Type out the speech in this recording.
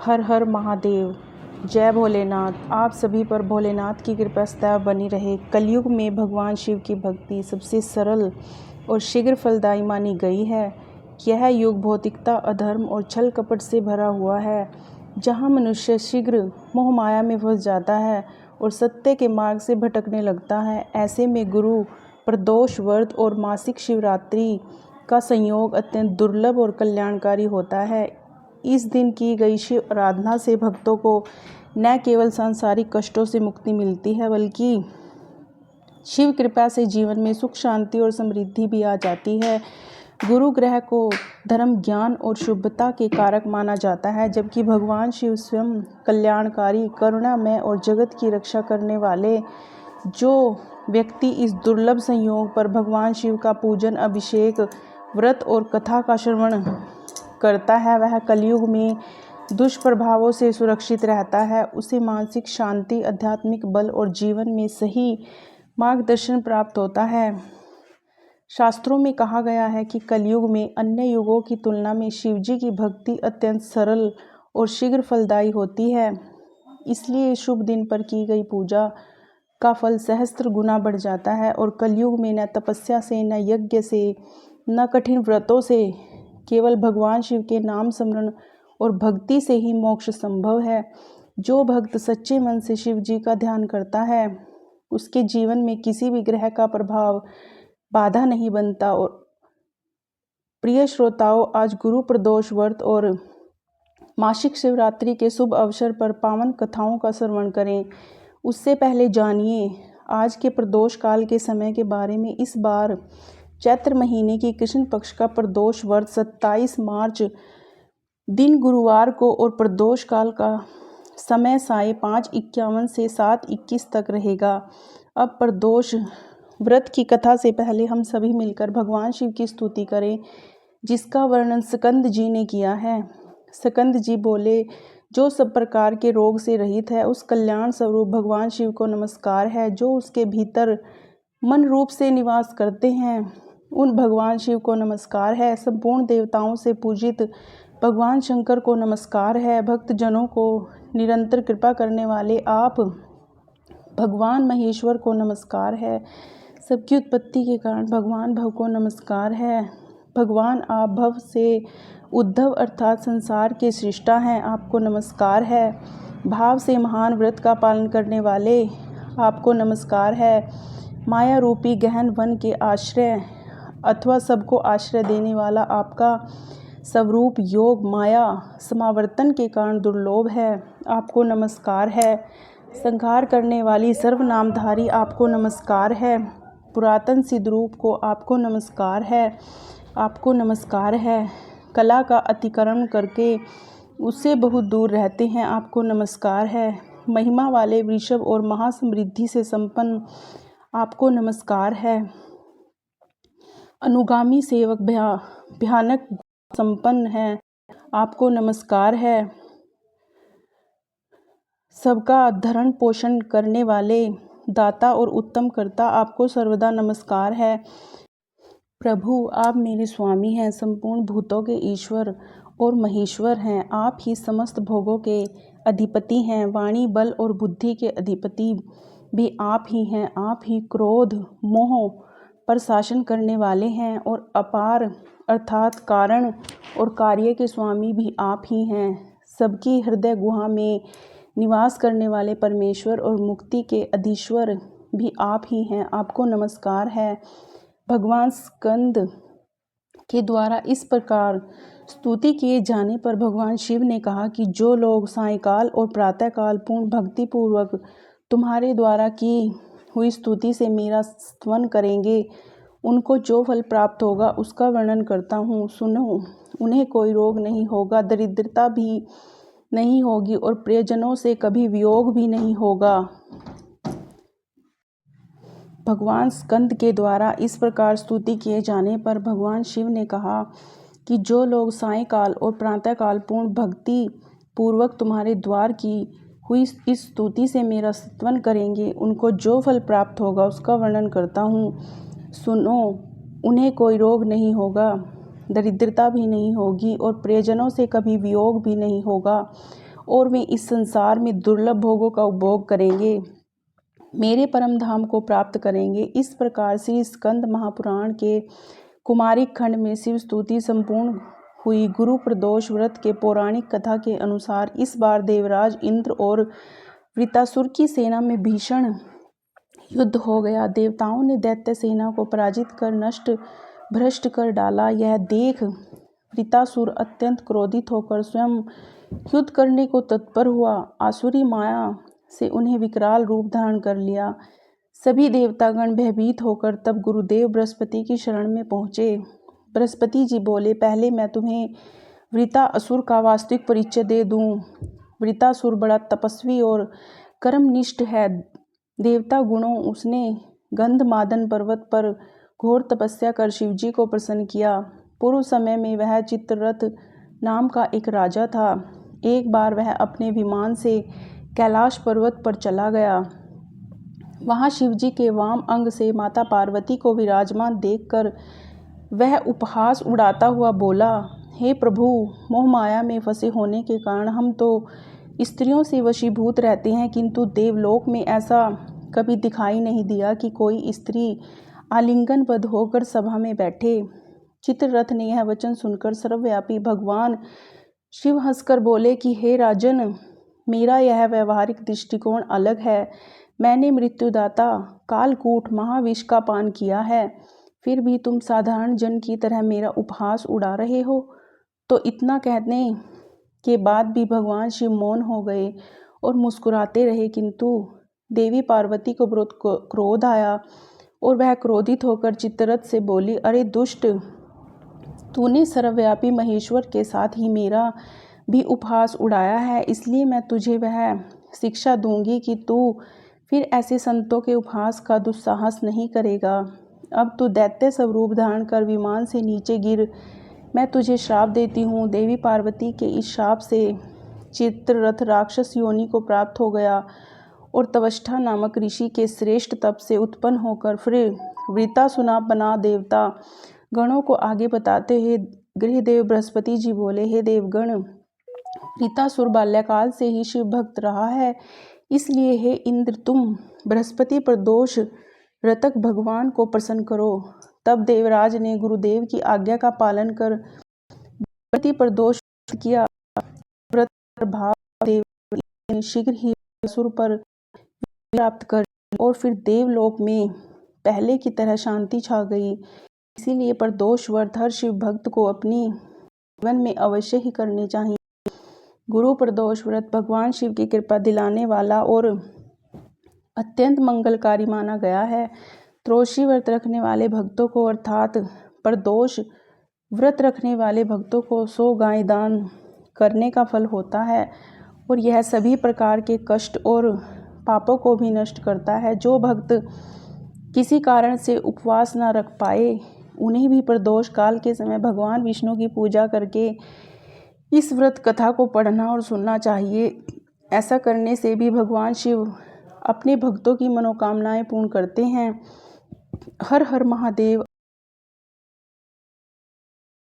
हर हर महादेव। जय भोलेनाथ। आप सभी पर भोलेनाथ की कृपा सदैव बनी रहे। कलयुग में भगवान शिव की भक्ति सबसे सरल और शीघ्र फलदायी मानी गई है। यह युग भौतिकता, अधर्म और छल कपट से भरा हुआ है, जहाँ मनुष्य शीघ्र मोह माया में फंस जाता है और सत्य के मार्ग से भटकने लगता है। ऐसे में गुरु प्रदोष व्रत और मासिक शिवरात्रि का संयोग अत्यंत दुर्लभ और कल्याणकारी होता है। इस दिन की गई शिव आराधना से भक्तों को न केवल सांसारिक कष्टों से मुक्ति मिलती है, बल्कि शिव कृपा से जीवन में सुख, शांति और समृद्धि भी आ जाती है। गुरु ग्रह को धर्म, ज्ञान और शुभता के कारक माना जाता है, जबकि भगवान शिव स्वयं कल्याणकारी, करुणामय और जगत की रक्षा करने वाले। जो व्यक्ति इस दुर्लभ संयोग पर भगवान शिव का पूजन, अभिषेक, व्रत और कथा का श्रवण करता है, वह कलयुग में दुष्प्रभावों से सुरक्षित रहता है। उसे मानसिक शांति, आध्यात्मिक बल और जीवन में सही मार्गदर्शन प्राप्त होता है। शास्त्रों में कहा गया है कि कलयुग में अन्य युगों की तुलना में शिवजी की भक्ति अत्यंत सरल और शीघ्र फलदायी होती है। इसलिए शुभ दिन पर की गई पूजा का फल सहस्त्र गुना बढ़ जाता है और कलयुग में न तपस्या से, न यज्ञ से, न कठिन व्रतों से, केवल भगवान शिव के नाम स्मरण और भक्ति से ही मोक्ष संभव है। जो भक्त सच्चे मन से शिव जी का ध्यान करता है, उसके जीवन में किसी भी ग्रह का प्रभाव बाधा नहीं बनता। और प्रिय श्रोताओं, आज गुरु प्रदोष व्रत और मासिक शिवरात्रि के शुभ अवसर पर पावन कथाओं का श्रवण करें। उससे पहले जानिए आज के प्रदोष काल के समय के बारे में। इस बार चैत्र महीने की कृष्ण पक्ष का प्रदोष व्रत 27 मार्च दिन गुरुवार को और प्रदोष काल का समय साय 5:51 से 7:21 तक रहेगा। अब प्रदोष व्रत की कथा से पहले हम सभी मिलकर भगवान शिव की स्तुति करें, जिसका वर्णन स्कंद जी ने किया है। स्कंद जी बोले, जो सब प्रकार के रोग से रहित है, उस कल्याण स्वरूप भगवान शिव को नमस्कार है। जो उसके भीतर मन रूप से निवास करते हैं, उन भगवान शिव को नमस्कार है। संपूर्ण देवताओं से पूजित भगवान शंकर को नमस्कार है। भक्त जनों को निरंतर कृपा करने वाले आप भगवान महेश्वर को नमस्कार है। सबकी उत्पत्ति के कारण भगवान भव को नमस्कार है। भगवान आप भव से उद्धव अर्थात संसार के सृष्टा हैं, आपको नमस्कार है। भाव से महान व्रत का पालन करने वाले आपको नमस्कार है। माया रूपी गहन वन के आश्रय अथवा सबको आश्रय देने वाला आपका स्वरूप योग माया समावर्तन के कारण दुर्लभ है, आपको नमस्कार है। संहार करने वाली सर्वनामधारी आपको नमस्कार है। पुरातन सिद्ध रूप को आपको नमस्कार है, आपको नमस्कार है। कला का अतिक्रमण करके उससे बहुत दूर रहते हैं, आपको नमस्कार है। महिमा वाले वृषभ और महासमृद्धि से संपन्न आपको नमस्कार है। अनुगामी सेवक भयानक संपन्न है, आपको नमस्कार है। सबका धरण पोषण करने वाले दाता और उत्तम कर्ता आपको सर्वदा नमस्कार है। प्रभु आप मेरे स्वामी हैं, संपूर्ण भूतों के ईश्वर और महेश्वर हैं। आप ही समस्त भोगों के अधिपति हैं। वाणी, बल और बुद्धि के अधिपति भी आप ही हैं। आप ही क्रोध मोह पर शासन करने वाले हैं और अपार अर्थात कारण और कार्य के स्वामी भी आप ही हैं। सबकी हृदय गुहा में निवास करने वाले परमेश्वर और मुक्ति के अधीश्वर भी आप ही हैं, आपको नमस्कार है। भगवान स्कंद के द्वारा इस प्रकार स्तुति किए जाने पर भगवान शिव ने कहा कि जो लोग सायंकाल और प्रातःकाल पूर्ण भक्ति पूर्वक तुम्हारे द्वारा की हुई स्तुति से मेरा स्तवन करेंगे, उनको जो फल प्राप्त होगा उसका वर्णन करता हूँ, सुनो। उन्हें कोई रोग नहीं होगा, दरिद्रता भी नहीं होगी और प्रियजनों से कभी वियोग भी नहीं होगा। भगवान स्कंद के द्वारा इस प्रकार स्तुति किए जाने पर भगवान शिव ने कहा कि जो लोग सायंकाल और प्रातःकाल पूर्ण भक्ति पूर्वक तुम्हारे द्वार की हुई इस स्तुति से मेरा स्तवन करेंगे, उनको जो फल प्राप्त होगा उसका वर्णन करता हूँ, सुनो। उन्हें कोई रोग नहीं होगा, दरिद्रता भी नहीं होगी और प्रियजनों से कभी वियोग भी नहीं होगा और वे इस संसार में दुर्लभ भोगों का उपभोग करेंगे, मेरे परम धाम को प्राप्त करेंगे। इस प्रकार श्री स्कंद महापुराण के कुमारिक खंड में शिव स्तुति संपूर्ण हुई। गुरु प्रदोष व्रत के पौराणिक कथा के अनुसार इस बार देवराज इंद्र और वृतासुर की सेना में भीषण युद्ध हो गया। देवताओं ने दैत्य सेना को पराजित कर नष्ट भ्रष्ट कर डाला। यह देख वृतासुर अत्यंत क्रोधित होकर स्वयं युद्ध करने को तत्पर हुआ। आसुरी माया से उन्हें विकराल रूप धारण कर लिया। सभी देवतागण भयभीत होकर तब गुरुदेव बृहस्पति की शरण में पहुँचे। बृहस्पति जी बोले, पहले मैं तुम्हें वृतासुर का वास्तविक परिचय दे दूं। वृतासुर बड़ा तपस्वी और कर्मनिष्ठ है। देवता गुणों उसने गंधमादन पर्वत पर घोर तपस्या कर शिवजी को प्रसन्न किया। पूर्व समय में वह चित्ररथ नाम का एक राजा था। एक बार वह अपने विमान से कैलाश पर्वत पर चला गया। वहाँ शिवजी के वाम अंग से माता पार्वती को विराजमान देखकर वह उपहास उड़ाता हुआ बोला, हे प्रभु, मोह माया में फंसे होने के कारण हम तो स्त्रियों से वशीभूत रहते हैं, किंतु देवलोक में ऐसा कभी दिखाई नहीं दिया कि कोई स्त्री आलिंगनबद्ध होकर सभा में बैठे। चित्ररथ ने यह वचन सुनकर सर्वव्यापी भगवान शिव हंसकर बोले कि हे राजन, मेरा यह व्यवहारिक दृष्टिकोण अलग है। मैंने मृत्युदाता कालकूट महाविष का पान किया है, फिर भी तुम साधारण जन की तरह मेरा उपहास उड़ा रहे हो। तो इतना कहने के बाद भी भगवान शिव मौन हो गए और मुस्कुराते रहे, किंतु देवी पार्वती को बहुत क्रोध आया और वह क्रोधित होकर चित्ररथ से बोली, अरे दुष्ट, तूने सर्वव्यापी महेश्वर के साथ ही मेरा भी उपहास उड़ाया है, इसलिए मैं तुझे वह शिक्षा दूंगी कि तू फिर ऐसे संतों के उपहास का दुस्साहस नहीं करेगा। अब तू दैत्य स्वरूप धारण कर विमान से नीचे गिर, मैं तुझे श्राप देती हूँ। देवी पार्वती के इस श्राप से चित्ररथ राक्षस योनि को प्राप्त हो गया और तवष्ठा नामक ऋषि के श्रेष्ठ तप से उत्पन्न होकर फिर वृतासुर बना। देवता गणों को आगे बताते हुए गृहदेव बृहस्पति जी बोले, हे देवगण, वृतासुर बाल्यकाल से ही शिव भक्त रहा है, इसलिए हे इंद्र, तुम बृहस्पति प्रदोष व्रतक भगवान को प्रसन्न करो। तब देवराज ने गुरुदेव की आज्ञा का पालन कर बृहस्पति प्रदोष किया। व्रत प्रभाव देव शीघ्र ही असुर पर प्राप्त कर और फिर देवलोक में पहले की तरह शांति छा गई। इसीलिए प्रदोष व्रत हर शिव भक्त को अपनी जीवन में अवश्य ही करने चाहिए। गुरु प्रदोष व्रत भगवान शिव की कृपा दिलाने वाला और अत्यंत मंगलकारी माना गया है। त्रोशी व्रत रखने वाले भक्तों को अर्थात प्रदोष व्रत रखने वाले भक्तों को 100 गाय दान करने का फल होता है और यह सभी प्रकार के कष्ट और पापों को भी नष्ट करता है। जो भक्त किसी कारण से उपवास न रख पाए, उन्हें भी प्रदोष काल के समय भगवान विष्णु की पूजा करके इस व्रत कथा को पढ़ना और सुनना चाहिए। ऐसा करने से भी भगवान शिव अपने भक्तों की मनोकामनाएं पूर्ण करते हैं। हर हर महादेव।